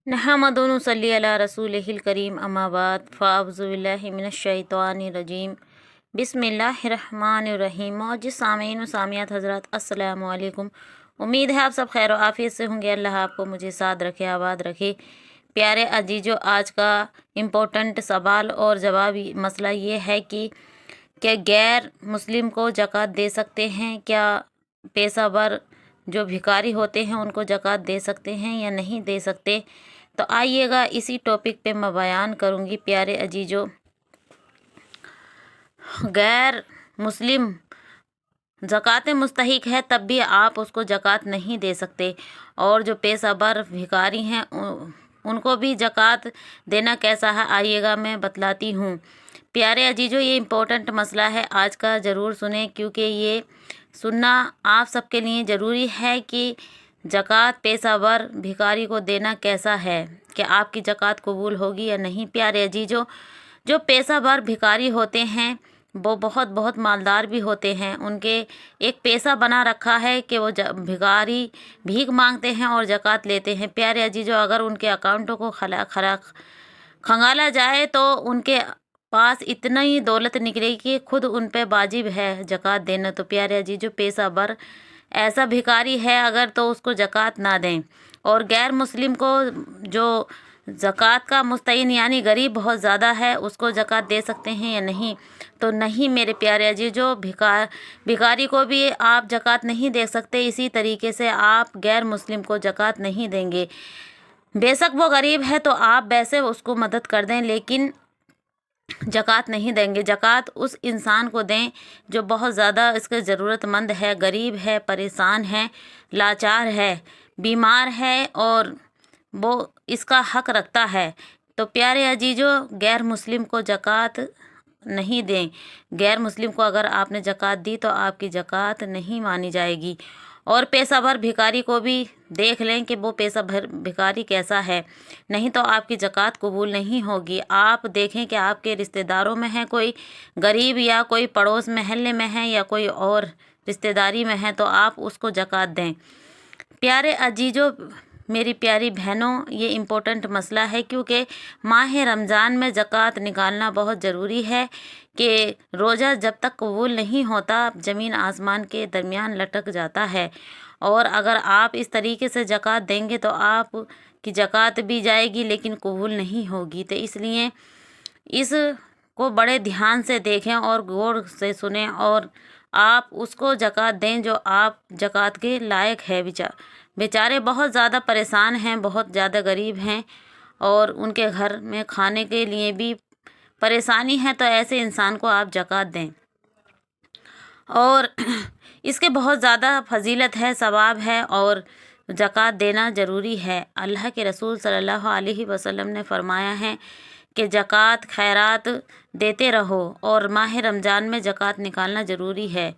नहमदु व नसल्ली अला रसूलिहिल करीम अम्मा बाद फ़अऊज़ु बिल्लाहि मिनश्शैतानिर रजीम बिस्मिल्लाहिर्रहमानिर्रहीम। और जिस सामीन व सामियात हज़रात अस्सलामु अलैकुम, उम्मीद है आप सब खैर आफ़ियत से होंगे। अल्लाह आपको मुझे साथ रखे, आबाद रखे। प्यारे अजीजों, आज का इम्पोर्टेंट सवाल और जवाबी मसला ये है कि क्या गैर मुस्लिम को ज़कात दे सकते हैं? क्या पेशावर जो भिखारी होते हैं उनको ज़कात दे सकते हैं या नहीं दे सकते? तो आइएगा इसी टॉपिक पे मैं बयान करूँगी। प्यारे अजीजों, गैर मुस्लिम ज़कात मुस्तहिक है तब भी आप उसको ज़कात नहीं दे सकते, और जो पेशावर भिखारी हैं उनको भी ज़कात देना कैसा है आइएगा मैं बतलाती हूँ। प्यारे अजीजों, ये इम्पोर्टेंट मसला है आज का, ज़रूर सुने क्योंकि ये सुनना आप सबके लिए ज़रूरी है कि ज़कात पेशावर भिखारी को देना कैसा है, कि आपकी ज़कात कबूल होगी या नहीं। प्यारे अजीजों, जो पेशावर भिखारी होते हैं वो बहुत मालदार भी होते हैं। उनके एक पेशा बना रखा है कि वो भिखारी भीख मांगते हैं और ज़कात लेते हैं। प्यारे अजीजों, अगर उनके अकाउंटों को खंगाला जाए तो उनके पास इतना ही दौलत निकलेगी कि खुद उन पे वाजिब है ज़कात देना। तो प्यारे अजीजों, पेशावर ऐसा भिखारी है अगर तो उसको ज़कात ना दें। और गैर मुस्लिम को जो ज़कात का मुस्तहिक यानी गरीब बहुत ज़्यादा है उसको ज़कात दे सकते हैं या नहीं? तो नहीं मेरे प्यारे अजीजों, भिखारी को भी आप ज़कात नहीं दे सकते। इसी तरीके से आप गैर मुस्लिम को ज़कात नहीं देंगे। बेशक वो गरीब है तो आप वैसे उसको मदद कर दें, लेकिन ज़कात नहीं देंगे। ज़कात उस इंसान को दें जो बहुत ज़्यादा इसके ज़रूरतमंद है, गरीब है, परेशान है, लाचार है, बीमार है और वो इसका हक रखता है। तो प्यारे अजीजों, गैर मुस्लिम को ज़कात नहीं दें। गैर मुस्लिम को अगर आपने ज़कात दी तो आपकी ज़कात नहीं मानी जाएगी। और पेशावर भिखारी को भी देख लें कि वो पेशावर भिखारी कैसा है, नहीं तो आपकी ज़कात कबूल नहीं होगी। आप देखें कि आपके रिश्तेदारों में है कोई गरीब, या कोई पड़ोस महल्ले में है, या कोई और रिश्तेदारी में है, तो आप उसको ज़कात दें। प्यारे अजीजों, मेरी प्यारी बहनों, ये इम्पोर्टेंट मसला है क्योंकि माह रमज़ान में ज़कात निकालना बहुत ज़रूरी है कि रोज़ा जब तक कबूल नहीं होता ज़मीन आसमान के दरमियान लटक जाता है। और अगर आप इस तरीके से ज़कात देंगे तो आप की ज़कात भी जाएगी लेकिन कबूल नहीं होगी। तो इसलिए इसको बड़े ध्यान से देखें और गौर से सुनें और आप उसको ज़कात दें जो आप ज़कात के लायक है। बेचारे बहुत ज़्यादा परेशान हैं, बहुत ज़्यादा गरीब हैं और उनके घर में खाने के लिए भी परेशानी है, तो ऐसे इंसान को आप ज़कात दें। और इसके बहुत ज़्यादा फजीलत है, सवाब है और ज़कात देना ज़रूरी है। अल्लाह के रसूल सल्लल्लाहु अलैहि वसल्लम ने फरमाया है कि ज़कात खैरात देते रहो और माह रमज़ान में ज़कात निकालना ज़रूरी है।